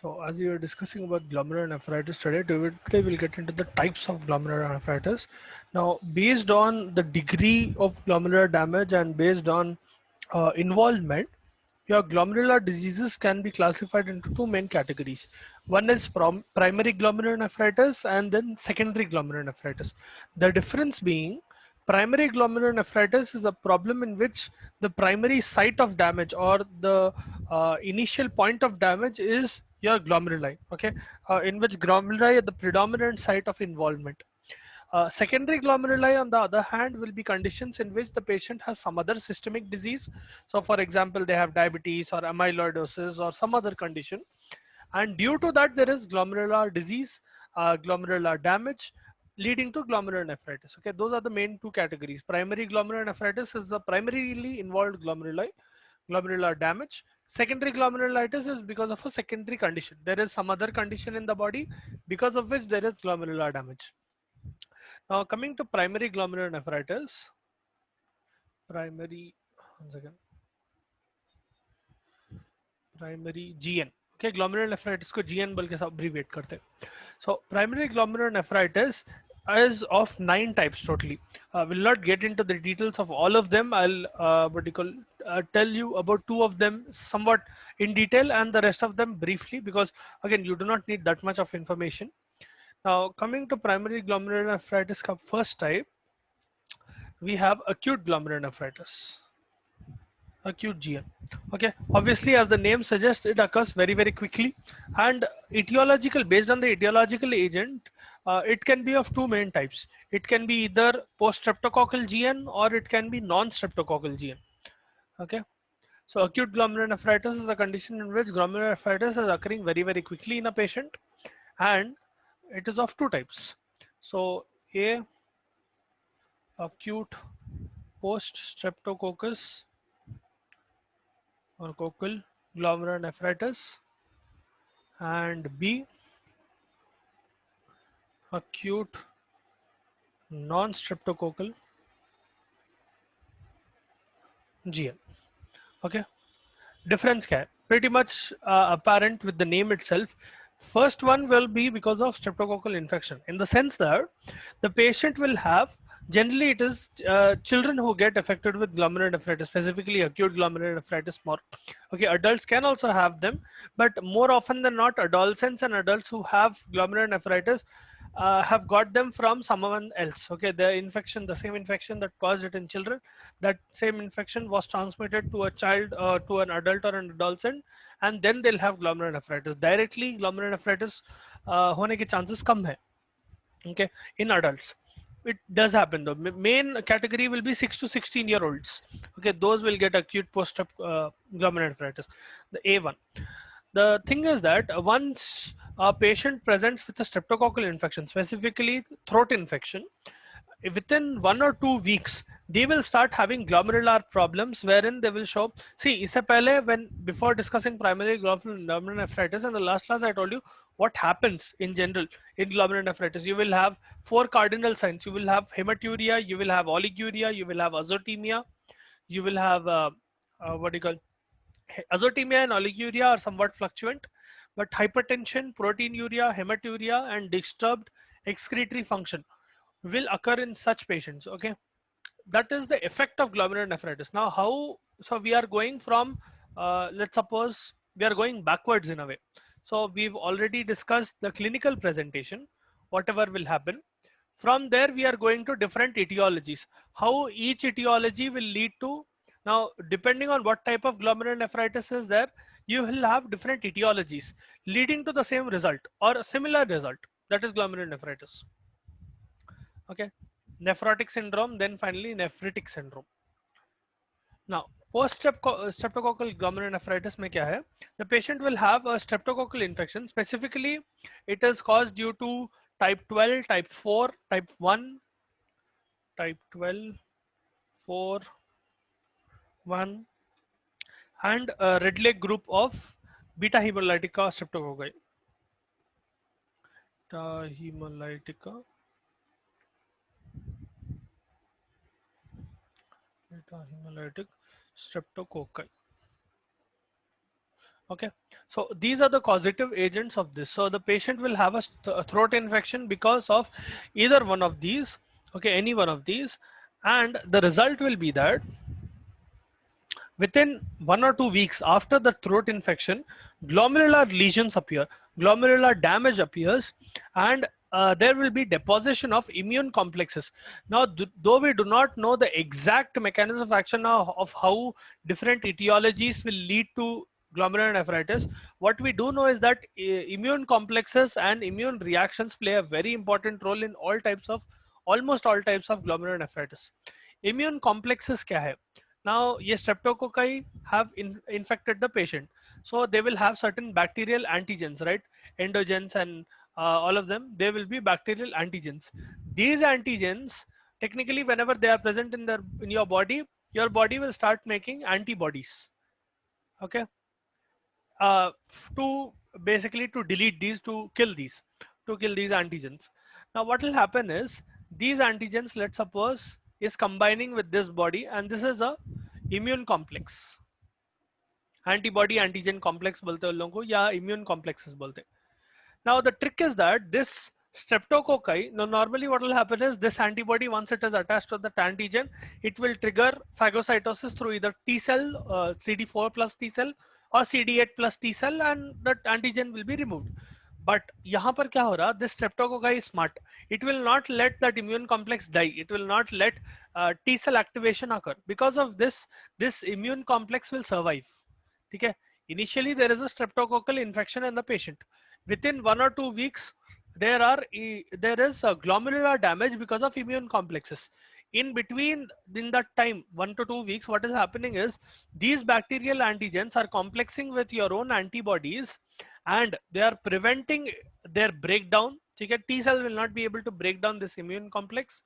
So as we were discussing about glomerulonephritis today we'll get into the types of glomerulonephritis. Now, based on the degree of glomerular damage and based on involvement, your glomerular diseases can be classified into two main categories. One is primary glomerulonephritis and then secondary glomerulonephritis. The difference being, primary glomerulonephritis is a problem in which the primary site of damage or the initial point of damage is your glomeruli, okay, in which glomeruli are the predominant site of involvement. Secondary glomeruli, on the other hand, will be conditions in which the patient has some other systemic disease. So, for example, they have diabetes or amyloidosis or some other condition, and due to that, there is glomerular disease, glomerular damage, leading to glomerulonephritis. Okay, those are the main two categories. Primary glomerulonephritis is the primarily involved glomeruli, glomerular damage. Secondary glomerulitis is because of a secondary condition. There is some other condition in the body because of which there is glomerular damage. Now, coming to primary glomerulonephritis, primary, one second, primary GN. Okay, glomerulonephritis को GN बोल के abbreviate करते हैं. So, primary glomerulonephritis is of 9 types totally. Will not get into the details of all of them. I'll tell you about two of them somewhat in detail and the rest of them briefly, because again you do not need that much of information. Now, coming to primary glomerulonephritis का first type, we have acute glomerulonephritis. Acute GN. Okay, obviously, as the name suggests, it occurs very, very quickly, and etiological, based on the etiological agent, it can be of two main types. It can be either post-streptococcal GN or it can be non-streptococcal GN. Okay, so acute glomerulonephritis is a condition in which glomerulonephritis is occurring very, very quickly in a patient, and it is of two types. So, A, acute post-streptococcus or coccal glomerulonephritis, and B, acute non-streptococcal GL. Okay, difference क्या है? Pretty much apparent with the name itself. First one will be because of streptococcal infection, in the sense that the patient will have, generally it is children who get affected with glomerulonephritis, specifically acute glomerulonephritis more. Okay, adults can also have them, but more often than not, adolescents and adults who have glomerulonephritis have got them from someone else. Okay, the infection, the same infection that caused it in children, that same infection was transmitted to a child, to an adult or an adolescent, and then they'll have glomerulonephritis. Directly glomerulonephritis होने के chances कम है. Okay, in adults it does happen though. Main category will be 6 to 16-year-olds. Okay, those will get acute post glomerulonephritis, the A1. The thing is that once a patient presents with a streptococcal infection, specifically throat infection, within 1 or 2 weeks they will start having glomerular problems, wherein they will show, see, isse pehle, when before discussing primary glomerulonephritis in the last class, I told you what happens in general in glomerulonephritis. You will have four cardinal signs. You will have hematuria, you will have oliguria, you will have azotemia, you will have what do you call, azotemia and oliguria are somewhat fluctuant, but hypertension, proteinuria, hematuria, and disturbed excretory function will occur in such patients. Okay, that is the effect of glomerulonephritis. Now, how? So we are going from, let's suppose we are going backwards in a way. So we've already discussed the clinical presentation, whatever will happen. From there, we are going to different etiologies. How each etiology will lead to, now, depending on what type of glomerulonephritis is there, you will have different etiologies leading to the same result or a similar result. That is glomerulonephritis. Okay, nephrotic syndrome, then finally nephritic syndrome. Now, post streptococcal glomerulonephritis में क्या है? The patient will have a streptococcal infection. Specifically, it is caused due to type 12, type 4, type 1, type 12, 4, 1, and a red leg group of beta hemolytica streptococci. Beta hemolytica, beta hemolytic streptococci. Okay, so these are the causative agents of this. So the patient will have a throat infection because of either one of these, okay, any one of these, and the result will be that within 1 or 2 weeks after the throat infection, glomerular lesions appear, glomerular damage appears, and there will be deposition of immune complexes. Now, though we do not know the exact mechanism of action of how different etiologies will lead to glomerulonephritis, what we do know is that immune complexes and immune reactions play a very important role in almost all types of glomerulonephritis. Immune complexes क्या है? Now, yes, streptococci have infected the patient, so they will have certain bacterial antigens, right? Endogens and all of them, they will be bacterial antigens. These antigens, technically, whenever they are present in your body will start making antibodies. Okay, uh, to basically to delete these, to kill these antigens. Now what will happen is these antigens, let's suppose, is combining with this body, and this is a immune complex, antibody antigen complex बोलते हैं उन लोगों को, या immune complexes बोलते हैं. Now the trick is that this streptococci, now normally what will happen is this antibody, once it is attached to the antigen, it will trigger phagocytosis through either T cell, CD4 plus T cell, or CD8 plus T cell, and that antigen will be removed. But यहाँ पर क्या हो रहा, this streptococci is smart. It will not let that immune complex die. It will not let T cell activation occur. Because of this, this immune complex will survive. ठीक है? Initially there is a streptococcal infection in the patient. Within 1 or 2 weeks, there is a glomerular damage because of immune complexes. In between, in that time, 1 to 2 weeks, what is happening is these bacterial antigens are complexing with your own antibodies, and they are preventing their breakdown. T cell will not be able to break down this immune complex,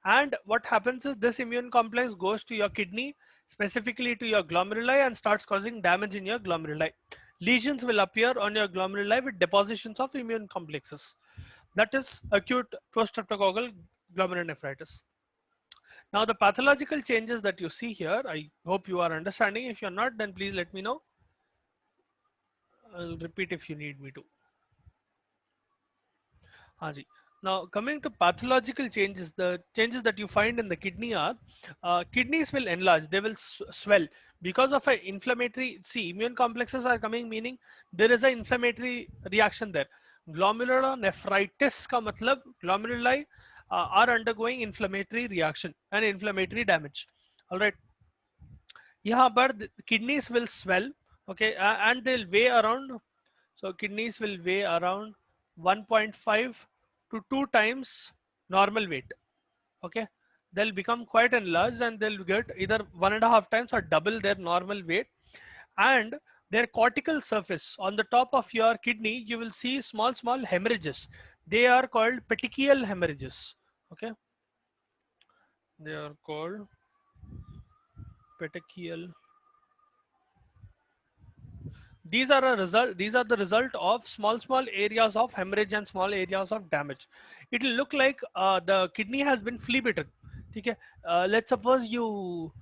and what happens is this immune complex goes to your kidney, specifically to your glomeruli, and starts causing damage in your glomeruli. Lesions will appear on your glomeruli with depositions of immune complexes. That is acute post-streptococcal glomerulonephritis. Now the pathological changes that you see here, I hope you are understanding. If you're not, then please let me know. I'll repeat if you need me to. Haji. Now coming to pathological changes, the changes that you find in the kidney are kidneys will enlarge, they will swell because of an inflammatory. See, immune complexes are coming, meaning there is an inflammatory reaction there. Glomerulonephritis का मतलब glomeruli are undergoing inflammatory reaction and inflammatory damage. All right. यहाँ पर kidneys will swell, okay, and they'll weigh around. So kidneys will weigh around 1.5 to 2 times normal weight. Okay, they'll become quite enlarged, and they'll get either 1.5 times or double their normal weight. And their cortical surface, on the top of your kidney, you will see small hemorrhages. They are called petechial hemorrhages. Okay, they are called petechial. These are the result of small areas of hemorrhage and small areas of damage. It will look like the kidney has been flea bitten. Okay, let's suppose you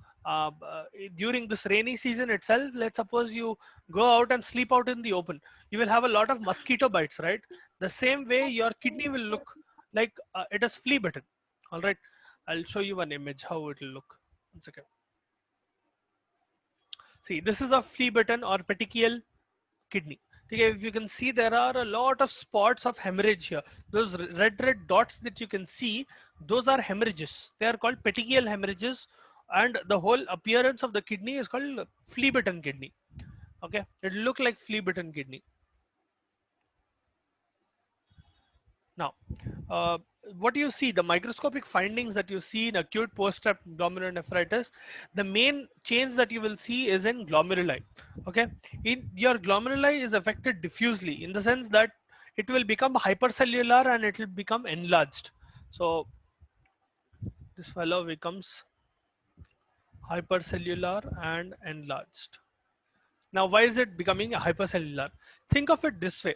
during this rainy season itself, let's suppose you go out and sleep out in the open, you will have a lot of mosquito bites, right? The same way your kidney will look like it is flea bitten. All right, I'll show you one image how it will look. 1 second. See, this is a flea bitten or petechial kidney. Okay, if you can see, there are a lot of spots of hemorrhage here. Those red dots that you can see, those are hemorrhages. They are called petechial hemorrhages, and the whole appearance of the kidney is called flea bitten kidney. Okay, it will look like flea bitten kidney. Now, what do you see? The microscopic findings that you see in acute post-strep glomerulonephritis, the main change that you will see is in glomeruli. Okay, in your glomeruli is affected diffusely, in the sense that it will become hypercellular and it will become enlarged. So this fellow becomes hypercellular and enlarged. Now, why is it becoming hypercellular? Think of it this way.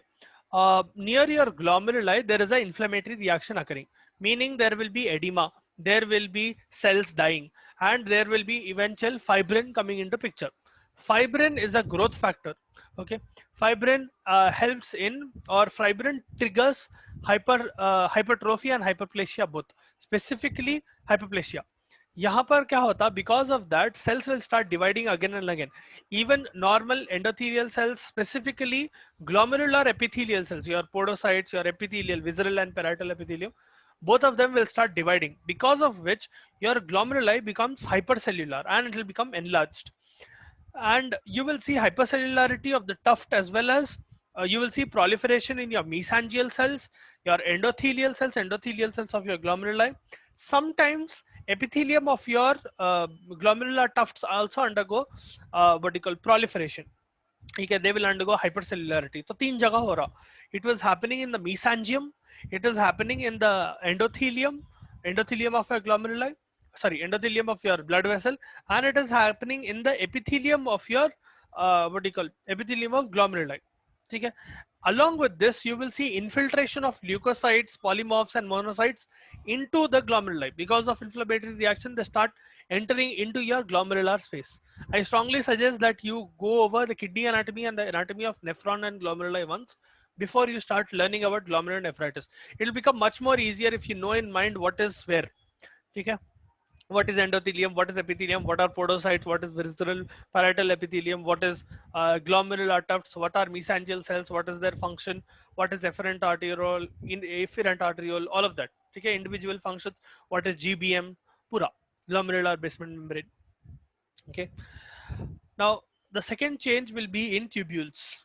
Near your glomeruli, there is an inflammatory reaction occurring, meaning there will be edema, there will be cells dying, and there will be eventual fibrin coming into picture. Fibrin is a growth factor. Okay, fibrin helps in, or fibrin triggers hypertrophy and hyperplasia both, specifically hyperplasia. यहाँ पर क्या होता, because of that cells will start dividing again and again. Even normal endothelial cells, specifically glomerular epithelial cells, your podocytes, your epithelial, visceral and parietal epithelium, both of them will start dividing, because of which your glomeruli becomes hypercellular and it will become enlarged. And you will see hypercellularity of the tuft, as well as you will see proliferation in your mesangial cells, your endothelial cells of your glomeruli. Sometimes epithelium of your glomerular tufts also undergo what you call proliferation. ठीक है, they will undergo hypercellularity. तो तीन जगह हो रहा. It was happening in the mesangium, it is happening in the endothelium of your glomeruli, sorry, endothelium of your blood vessel, and it is happening in the epithelium of your what do you call, epithelium of glomeruli. ठीक है. Along with this, you will see infiltration of leukocytes, polymorphs, and monocytes into the glomeruli. Because of inflammatory reaction, they start entering into your glomerular space. I strongly suggest that you go over the kidney anatomy and the anatomy of nephron and glomeruli once before you start learning about glomerular nephritis. It will become much more easier if you know in mind what is where. Okay? What is endothelium, what is epithelium, what are podocytes, what is visceral parietal epithelium, what is glomerular tufts, what are mesangial cells, what is their function, what is efferent arteriole, efferent arteriole, all of that. Okay, individual functions, what is GBM, pura, glomerular basement membrane. Okay, now the second change will be in tubules.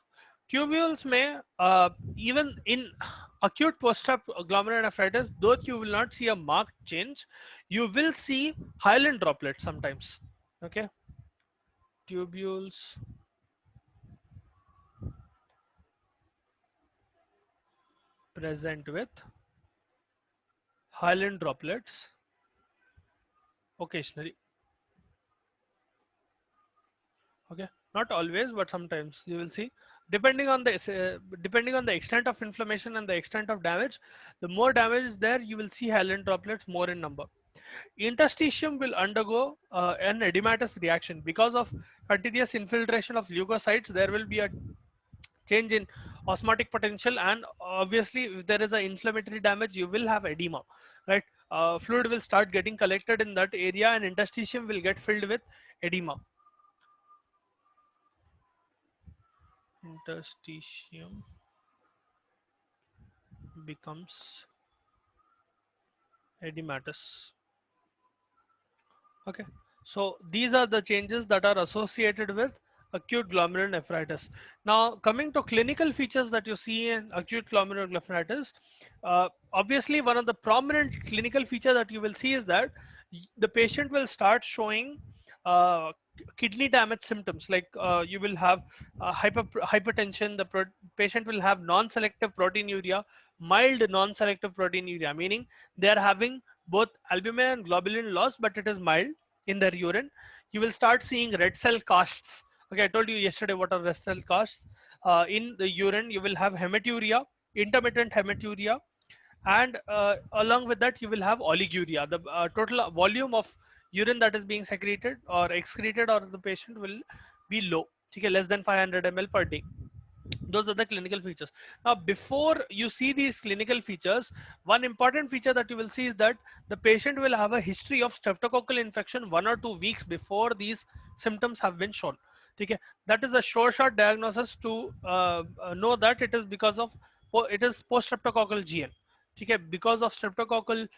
Tubules may even in acute post-op glomerular nephritis, though you will not see a marked change, you will see hyaline droplets sometimes. Okay, tubules present with hyaline droplets occasionally. Okay, not always, but sometimes you will see, depending on the extent of inflammation and the extent of damage. The more damage is there, you will see hyaline droplets more in number. Interstitium will undergo an edematous reaction because of continuous infiltration of leukocytes. There will be a change in osmotic potential, and obviously if there is an inflammatory damage, you will have edema, right? Fluid will start getting collected in that area and interstitium will get filled with edema. Interstitium becomes edematous. Okay, so these are the changes that are associated with acute glomerular nephritis. Now, coming to clinical features that you see in acute glomerular nephritis, obviously one of the prominent clinical feature that you will see is that the patient will start showing uh, kidney damage symptoms, like you will have hypertension. The patient will have non-selective proteinuria, mild non-selective proteinuria, meaning they are having both albumin and globulin loss, but it is mild in their urine. You will start seeing red cell casts. Okay, I told you yesterday what are red cell casts. In the urine, you will have hematuria, intermittent hematuria, and along with that, you will have oliguria. The total volume of urine that is being secreted or excreted or the patient will be low, okay, less than 500 ml per day. Those are the clinical features. Now, before you see these clinical features, one important feature that you will see is that the patient will have a history of streptococcal infection 1 or 2 weeks before these symptoms have been shown. Okay, that is a sure shot diagnosis to know that it is because of it is post streptococcal GN. Okay, because of streptococcal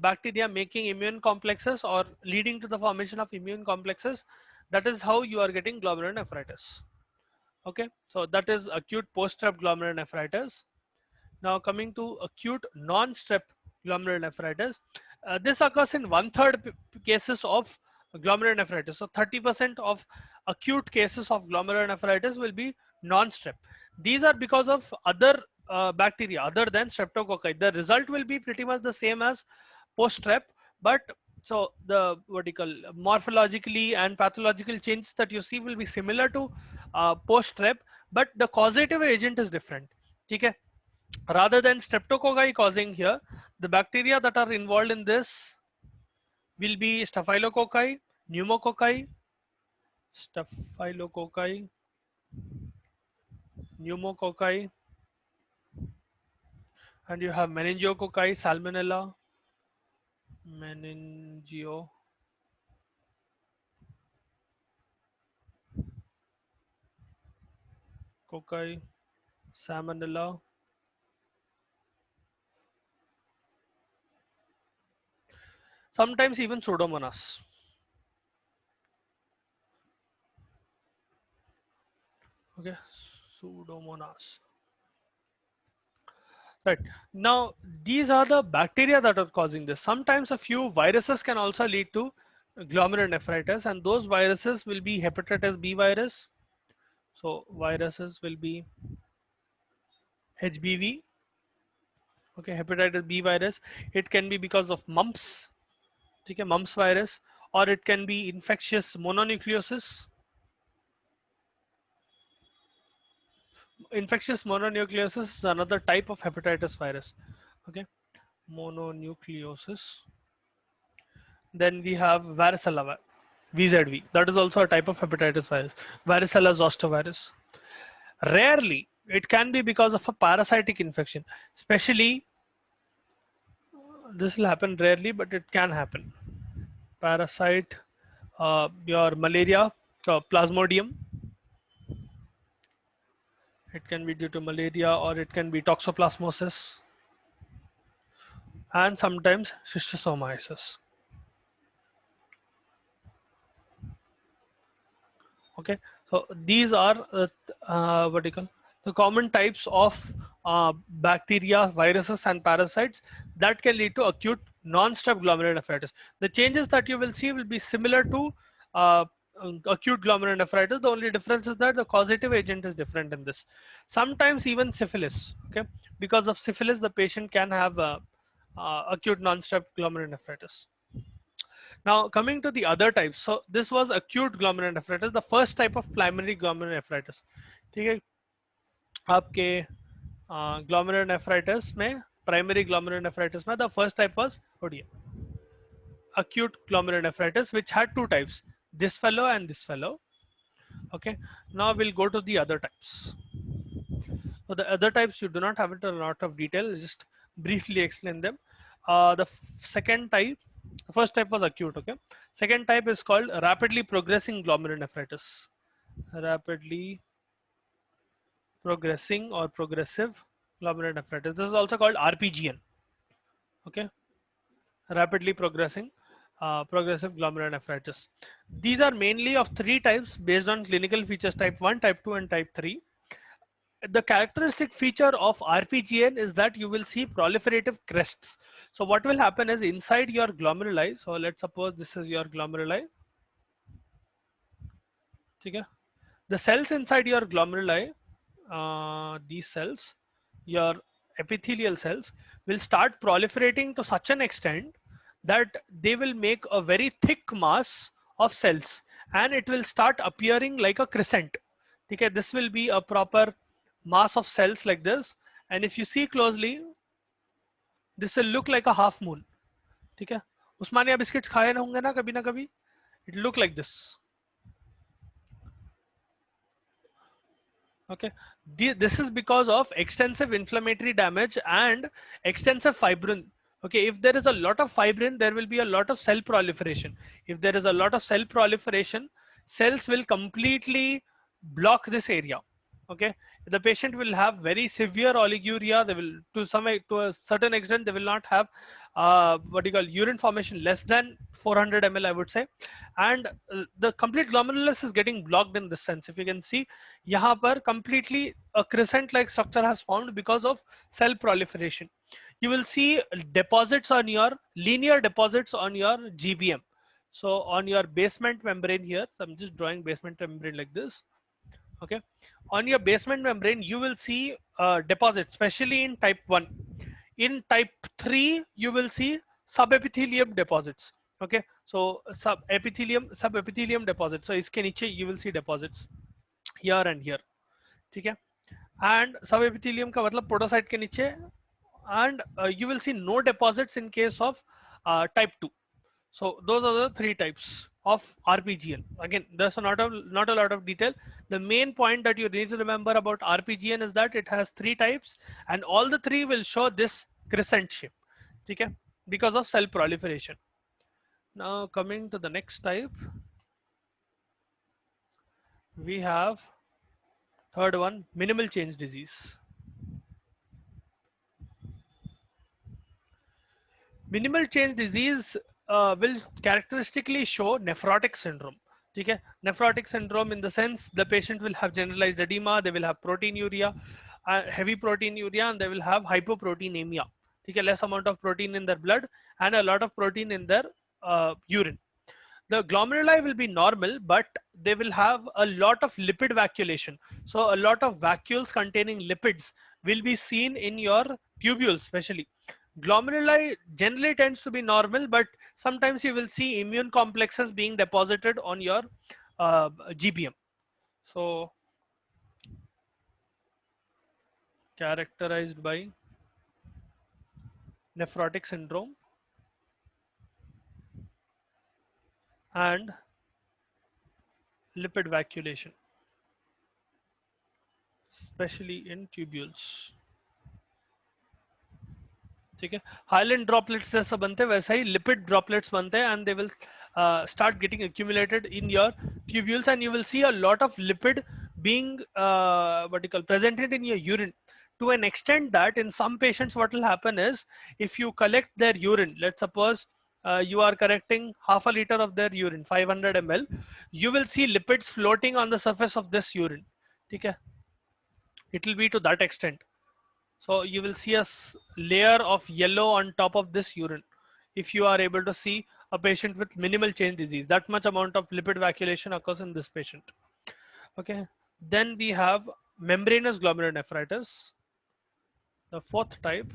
bacteria making immune complexes or leading to the formation of immune complexes, that is how you are getting glomerular nephritis. Okay, so that is acute post-strep glomerular nephritis. Now coming to acute non-strep glomerular nephritis, this occurs in 1/3 cases of glomerular nephritis. So 30% of acute cases of glomerular nephritis will be non-strep. These are because of other bacteria other than streptococci. The result will be pretty much the same as post-strep, but so the what you call morphologically and pathological changes that you see will be similar to post-strep, but the causative agent is different. Okay, rather than streptococci causing here, the bacteria that are involved in this will be staphylococci, pneumococci, staphylococci, pneumococci, and you have meningococci, salmonella, meningococci, salmonella, sometimes even Pseudomonas. Okay, Pseudomonas. Right. Now, these are the bacteria that are causing this. Sometimes a few viruses can also lead to glomerulonephritis, and those viruses will be hepatitis B virus. So viruses will be HBV. Okay, hepatitis B virus. It can be because of mumps. Okay, mumps virus, or it can be infectious mononucleosis. Infectious mononucleosis is another type of hepatitis virus. Okay, mononucleosis. Then we have varicella, VZV. That is also a type of hepatitis virus. Varicella zoster virus. Rarely, it can be because of a parasitic infection. Especially, this will happen rarely, but it can happen. Parasite, your malaria, plasmodium. It can be due to malaria, or it can be toxoplasmosis, and sometimes schistosomiasis. Okay, so these are what do you call, the common types of bacteria, viruses, and parasites that can lead to acute non-stop glomerulonephritis. The changes that you will see will be similar to uh, acute glomerulonephritis. The only difference is that the causative agent is different in this. Sometimes even syphilis. Okay, because of syphilis the patient can have acute non-stop glomerulonephritis. Now coming to the other types, so this was acute glomerulonephritis, the first type of primary glomerulonephritis. ठीक है, आपके glomerulonephritis में, primary glomerulonephritis में, the first type was ODM, acute glomerulonephritis, which had two types, this fellow and this fellow. Okay, now we'll go to the other types. So the other types you do not have it in a lot of detail, just briefly explain them. The second type, the first type was acute. Okay, second type is called rapidly progressing glomerulonephritis. Rapidly progressing or progressive glomerulonephritis. This is also called RPGN. Okay, rapidly progressing progressive glomerulonephritis. These are mainly of three types based on clinical features: type 1, type 2, and type 3. The characteristic feature of RPGN is that you will see proliferative crests. So what will happen is inside your glomeruli, so let's suppose this is your glomeruli. Okay, the cells inside your glomeruli, these cells, your epithelial cells, will start proliferating to such an extent that they will make a very thick mass of cells, and it will start appearing like a crescent. Okay, this will be a proper mass of cells like this, and if you see closely, this will look like a half moon. ठीक है, उस्मानिया biscuits खाए ना होंगे ना कभी, it look like this. Okay, this is because of extensive inflammatory damage and extensive fibrin. Okay, if there is a lot of fibrin, there will be a lot of cell proliferation. If there is a lot of cell proliferation, cells will completely block this area. Okay, the patient will have very severe oliguria. They will, to a certain extent, they will not have what you call urine formation less than 400 ml, I would say, and the complete glomerulus is getting blocked in this sense. If you can see, यहाँ पर completely a crescent-like structure has formed because of cell proliferation. You will see deposits on your linear deposits on your GBM. So on your basement membrane here, so I'm just drawing basement membrane like this. Okay, on your basement membrane you will see deposits, especially in type 1. In type 3 you will see subepithelium deposits. Okay, so subepithelium deposits, so iske niche you will see deposits here and here. ठीक है, and subepithelium का मतलब podocyte के नीचे, and you will see no deposits in case of type 2. So those are the three types of RPGN. Again, there's not a lot of detail. The main point that you need to remember about RPGN is that it has three types, and all the three will show this crescent shape. Okay, because of cell proliferation. Now coming to the next type, we have third one, minimal change disease. Minimal change disease will characteristically show nephrotic syndrome. Okay? Nephrotic syndrome in the sense the patient will have generalized edema, they will have proteinuria, heavy proteinuria, and they will have hypoproteinemia. Okay? Less amount of protein in their blood and a lot of protein in their urine. The glomeruli will be normal, but they will have a lot of lipid vacuolation. So a lot of vacuoles containing lipids will be seen in your tubules, especially. Glomeruli generally tends to be normal, but sometimes you will see immune complexes being deposited on your GBM. So characterized by nephrotic syndrome and lipid vacuolation, especially in tubules. ठीक है, हाइलेंड droplets जैसा बनते हैं वैसा ही lipid droplets बनते हैं, and they will start getting accumulated in your tubules, and you will see a lot of lipid being what you call presented in your urine, to an extent that in some patients what will happen is, if you collect their urine, let's suppose you are collecting half a liter of their urine, 500 ml, you will see lipids floating on the surface of this urine. ठीक है, it will be to that extent. So you will see a layer of yellow on top of this urine if you are able to see a patient with minimal change disease. That much amount of lipid vacuolation occurs in this patient. Okay. Then we have membranous glomerulonephritis, the fourth type.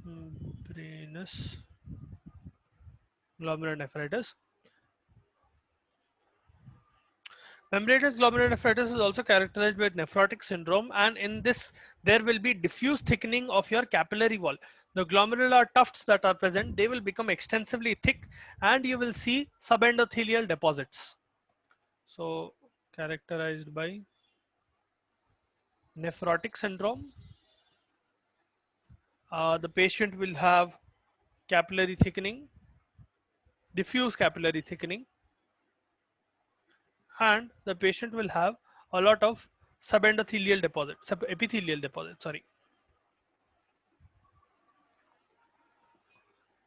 Membranous glomerulonephritis. Membranous glomerulonephritis is also characterized by nephrotic syndrome, and in this there will be diffuse thickening of your capillary wall. The glomerular tufts that are present, they will become extensively thick, and you will see subendothelial deposits. So characterized by nephrotic syndrome, the patient will have capillary thickening, diffuse capillary thickening, and the patient will have a lot of subendothelial deposits, epithelial deposits, sorry.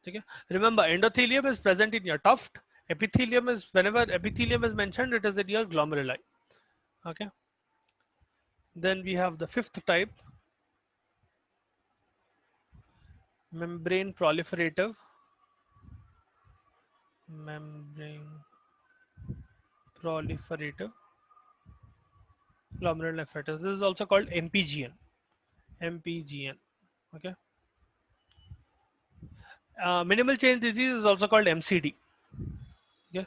Okay. Remember, endothelium is present in your tuft. Epithelium is, whenever epithelium is mentioned, it is in your glomeruli. Okay. Then we have the fifth type, membrane proliferative glomerulonephritis. This is also called MPGN. MPGN. Okay. Minimal change disease is also called MCD. Okay.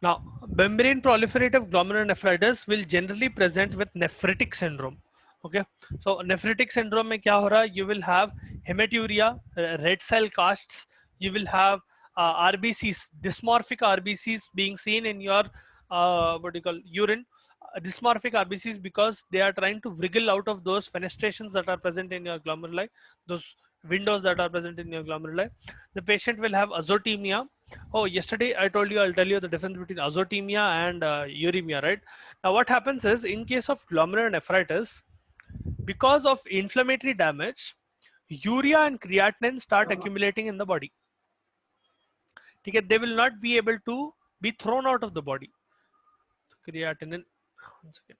Now, membrane proliferative glomerulonephritis will generally present with nephritic syndrome. Okay, so nephritic syndrome में क्या हो रहा है? You will have hematuria, red cell casts. You will have RBCs, dysmorphic RBCs being seen in your what do you call urine. Dysmorphic RBCs because they are trying to wriggle out of those fenestrations that are present in your glomeruli, those windows that are present in your glomeruli. The patient will have azotemia. Oh, yesterday I told you I'll tell you the difference between azotemia and uremia, right? Now what happens is, in case of glomerulonephritis, because of inflammatory damage, urea and creatinine start accumulating in the body. Okay, they will not be able to be thrown out of the body. Creatinine, one second.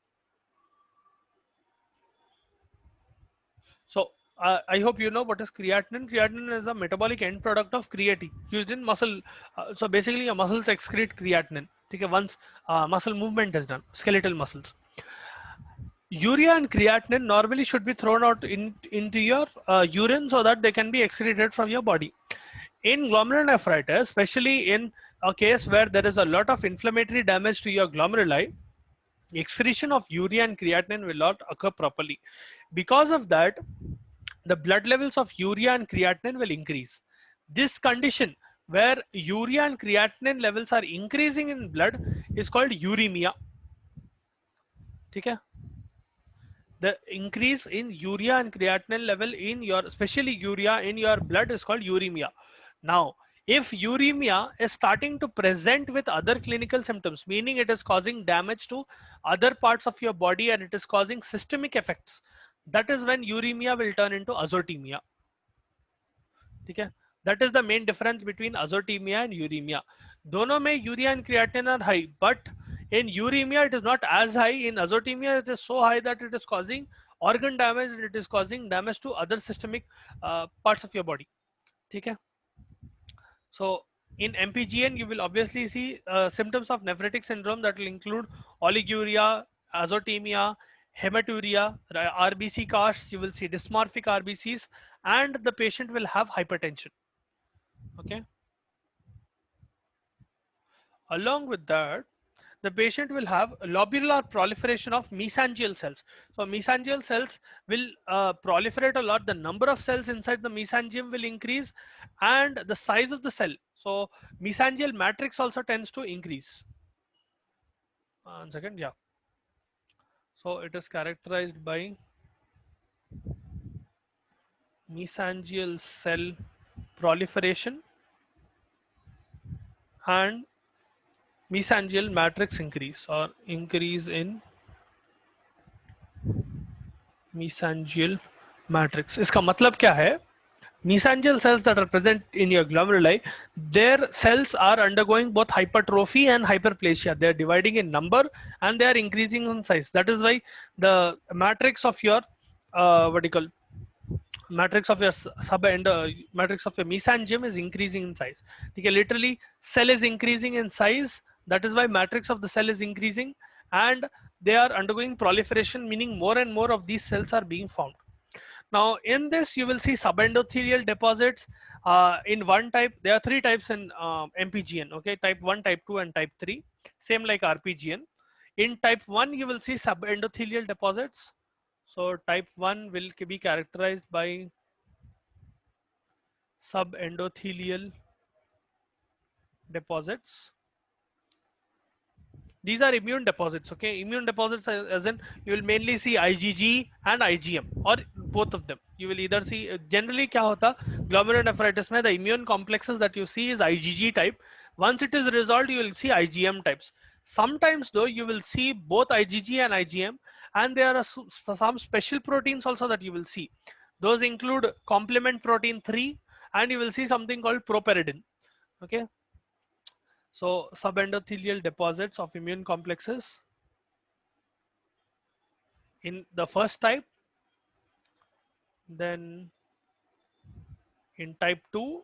So I hope you know what is creatinine. Creatinine is a metabolic end product of creatine used in muscle. So basically, your muscles excrete creatinine. Okay, once muscle movement is done, skeletal muscles. Urea and creatinine normally should be thrown out into your urine so that they can be excreted from your body. In glomerulonephritis, especially in a case where there is a lot of inflammatory damage to your glomeruli, excretion of urea and creatinine will not occur properly. Because of that, the blood levels of urea and creatinine will increase. This condition where urea and creatinine levels are increasing in blood is called uremia. Okay? The increase in urea and creatinine level in your, especially urea in your blood, is called uremia. Now, if uremia is starting to present with other clinical symptoms, meaning it is causing damage to other parts of your body and it is causing systemic effects, that is when uremia will turn into azotemia. Okay? That is the main difference between azotemia and uremia. दोनों में urea and creatinine are high, but in uremia it is not as high. In azotemia it is so high that it is causing organ damage and it is causing damage to other systemic parts of your body. Okay? So in MPGN you will obviously see symptoms of nephrotic syndrome that will include oliguria, azotemia, hematuria, RBC casts. You will see dysmorphic RBCs, and the patient will have hypertension. Okay? Along with that, the patient will have lobular proliferation of mesangial cells. So mesangial cells will proliferate a lot. The number of cells inside the mesangium will increase, and the size of the cell. So mesangial matrix also tends to increase. 1 second, yeah. So it is characterized by mesangial cell proliferation and mesangial matrix increase, or increase in mesangial matrix. इसका मतलब क्या है? Mesangial cells that are present in your glomeruli, their cells are undergoing both hypertrophy and hyperplasia. They are dividing in number and they are increasing in size. That is why the matrix of your what do you call, matrix of your matrix of your mesangium is increasing in size. Okay, literally cell is increasing in size. That is why matrix of the cell is increasing, and they are undergoing proliferation, meaning more and more of these cells are being found. Now in this you will see subendothelial deposits. In one type, there are three types in MPGN. Okay, type 1, type 2 and type 3, same like RPGN. In type 1 you will see subendothelial deposits. So type 1 will be characterized by subendothelial deposits. These are immune deposits. Okay, immune deposits as in you will mainly see IgG and IgM, or both of them. You will either see generally क्या होता glomerulonephritis में, the immune complexes that you see is IgG type. Once it is resolved you will see IgM types. Sometimes though you will see both IgG and IgM, and there are some special proteins also that you will see. Those include complement protein 3, and you will see something called propyridine. Okay, so subendothelial deposits of immune complexes in the first type, then in type 2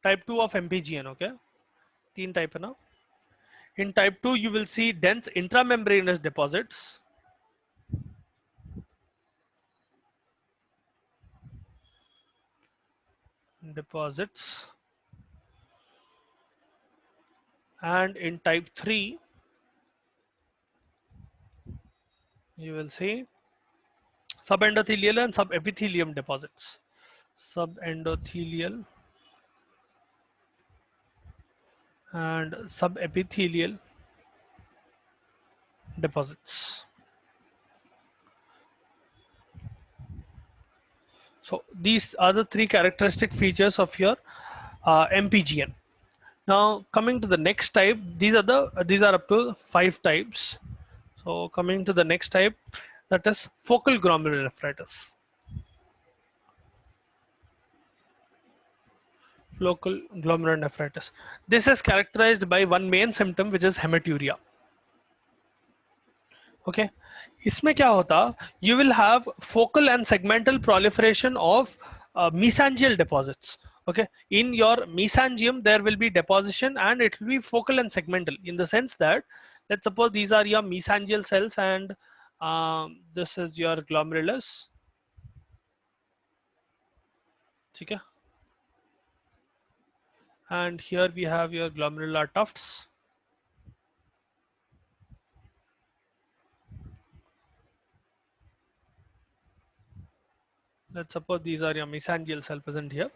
of MPGN. Okay, तीन type है ना. In type 2 you will see dense intramembranous deposits, and in type 3 you will see subendothelial and subepithelium deposits. Subendothelial and subepithelial deposits. So these are the three characteristic features of your MPGN. Now coming to the next type, these are up to 5 types. So coming to the next type, that is focal glomerulonephritis. Focal glomerulonephritis. This is characterized by one main symptom, which is hematuria. Okay, इसमें क्या होता, you will have focal and segmental proliferation of mesangial deposits. Okay, in your mesangium there will be deposition, and it will be focal and segmental, in the sense that, let's suppose these are your mesangial cells, and this is your glomerulus. Okay, and here we have your glomerular tufts. let's suppose these are your mesangial cell present here.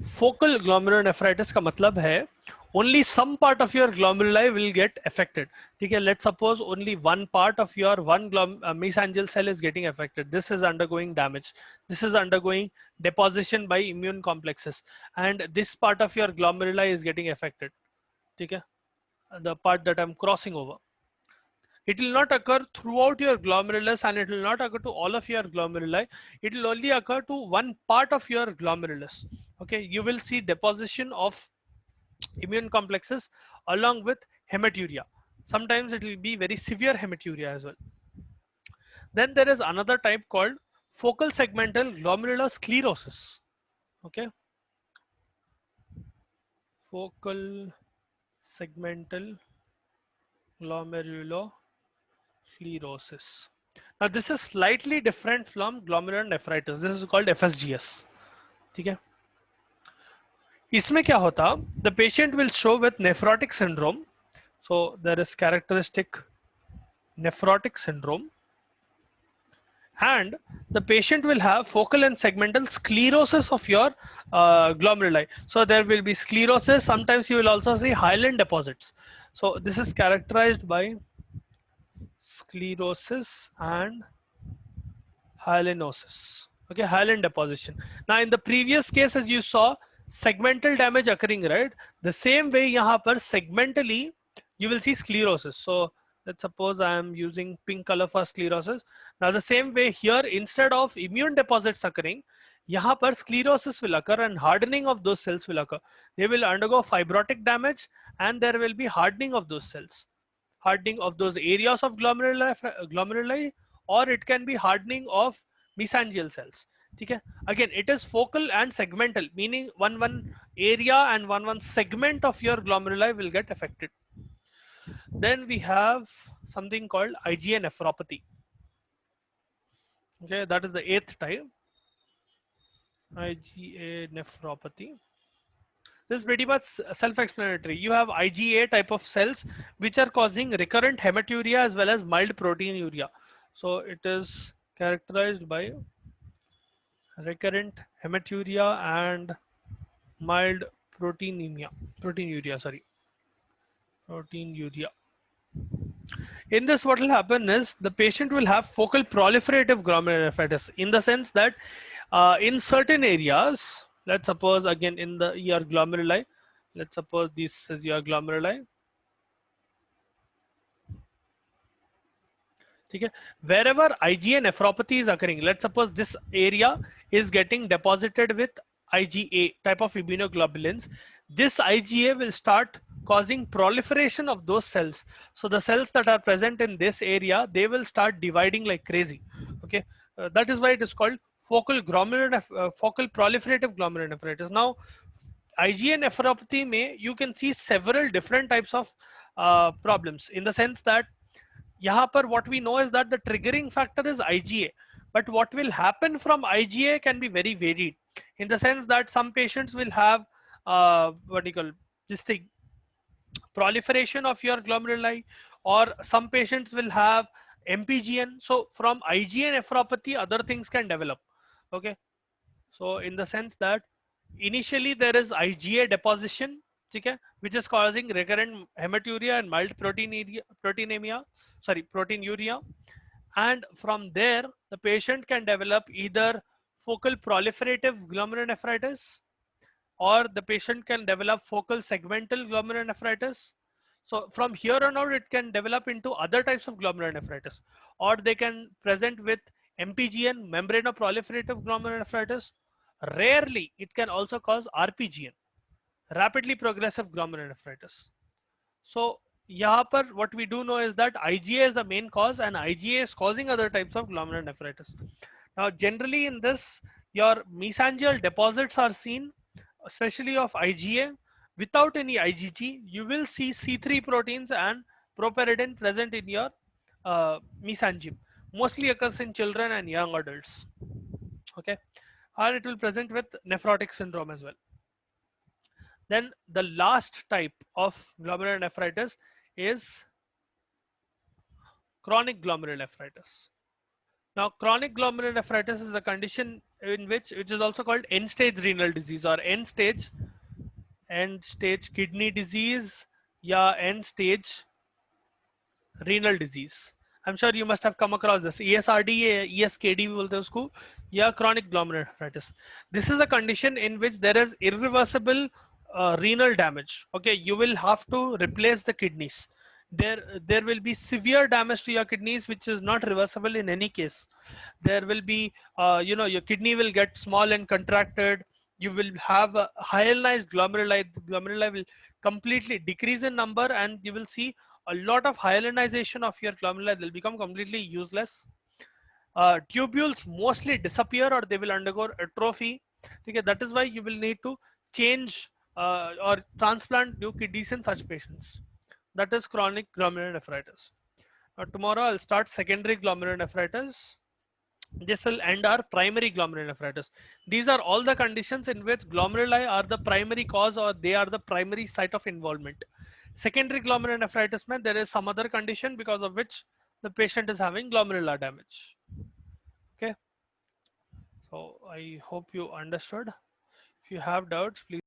Focal glomerulonephritis का मतलब है only some part of your glomeruli will get affected. ठीक है, let's suppose only one part of your mesangial cell is getting affected. This is undergoing damage. This is undergoing deposition by immune complexes, and this part of your glomeruli is getting affected. ठीक है, the part that I'm crossing over. It will not occur throughout your glomerulus, and it will not occur to all of your glomeruli. It will only occur to one part of your glomerulus. Okay, you will see deposition of immune complexes along with hematuria. Sometimes it will be very severe hematuria as well. Then there is another type called focal segmental glomerulosclerosis. Okay, focal segmental glomerulosclerosis. Now this is slightly different from glomerulonephritis. This is called FSGS. ठीक है, इसमें क्या होता, the patient will show with nephrotic syndrome. So there is characteristic nephrotic syndrome, and the patient will have focal and segmental sclerosis of your glomeruli. So there will be sclerosis. Sometimes you will also see hyaline deposits. So this is characterized by sclerosis and hyalinosis. Okay, hyaline deposition. Now in the previous case, as you saw, segmental damage occurring, right? The same way यहाँ पर segmentally you will see sclerosis. So let's suppose I am using pink color for sclerosis. Now the same way here, instead of immune deposits occurring, यहाँ पर sclerosis will occur and hardening of those cells will occur. They will undergo fibrotic damage and there will be hardening of those cells, hardening of those areas of glomeruli, or it can be hardening of mesangial cells. ठीक है, again it is focal and segmental, meaning one area and one segment of your glomeruli will get affected. Then we have something called IgA nephropathy. Okay, that is the 8th type, IgA nephropathy. This is pretty much self-explanatory. You have IgA type of cells which are causing recurrent hematuria as well as mild proteinuria. So it is characterized by recurrent hematuria and mild proteinuria. In this, what will happen is the patient will have focal proliferative glomerulonephritis, in the sense that in certain areas, let's suppose again in your glomeruli, let's suppose this is your glomeruli. Okay, wherever IgA nephropathy is occurring, let's suppose this area is getting deposited with IgA type of immunoglobulins. This IgA will start causing proliferation of those cells. So the cells that are present in this area, they will start dividing like crazy. Okay, that is why it is called focal proliferative glomerulonephritis. Now IgA nephropathy may, you can see several different types of problems, in the sense that यहाँ पर what we know is that the triggering factor is IgA, but what will happen from IgA can be very varied, in the sense that some patients will have what do you call this thing, proliferation of your glomeruli, or some patients will have MPGN. So from IgA nephropathy other things can develop. Okay, so in the sense that initially there is IgA deposition, okay, which is causing recurrent hematuria and mild proteinuria, and from there the patient can develop either focal proliferative glomerulonephritis, or the patient can develop focal segmental glomerulonephritis. So from here on out it can develop into other types of glomerulonephritis, or they can present with MPGN, membranoproliferative glomerulonephritis. Rarely it can also cause RPGN, rapidly progressive glomerulonephritis. So यहाँ पर what we do know is that IgA is the main cause, and IgA is causing other types of glomerulonephritis. Now generally in this, your mesangial deposits are seen, especially of IgA. Without any IgG, you will see C3 proteins and propyridine present in your mesangium. Mostly occurs in children and young adults. Okay, and it will present with nephrotic syndrome as well. Then the last type of glomerulonephritis is chronic glomerulonephritis. Now chronic glomerulonephritis is a condition in which is also called end stage renal disease or end stage kidney disease, yeah, end stage renal disease. I'm sure you must have come across this ESRD, ESKD बोलते हैं उसको, या chronic glomerulonephritis. This is a condition in which there is irreversible renal damage. Okay, you will have to replace the kidneys. There will be severe damage to your kidneys which is not reversible in any case. There will be your kidney will get small and contracted. You will have a hyalinized glomeruli. The glomeruli will completely decrease in number, and you will see a lot of hyalinization of your glomeruli. They'll become completely useless. Tubules mostly disappear or they will undergo atrophy. Okay, that is why you will need to change or transplant new kidneys in such patients. That is chronic glomerulonephritis. Now tomorrow I'll start secondary glomerulonephritis. This will end our primary glomerulonephritis. These are all the conditions in which glomeruli are the primary cause or they are the primary site of involvement. Secondary glomerulonephritis means there is some other condition because of which the patient is having glomerular damage. Okay, so I hope you understood. If you have doubts, please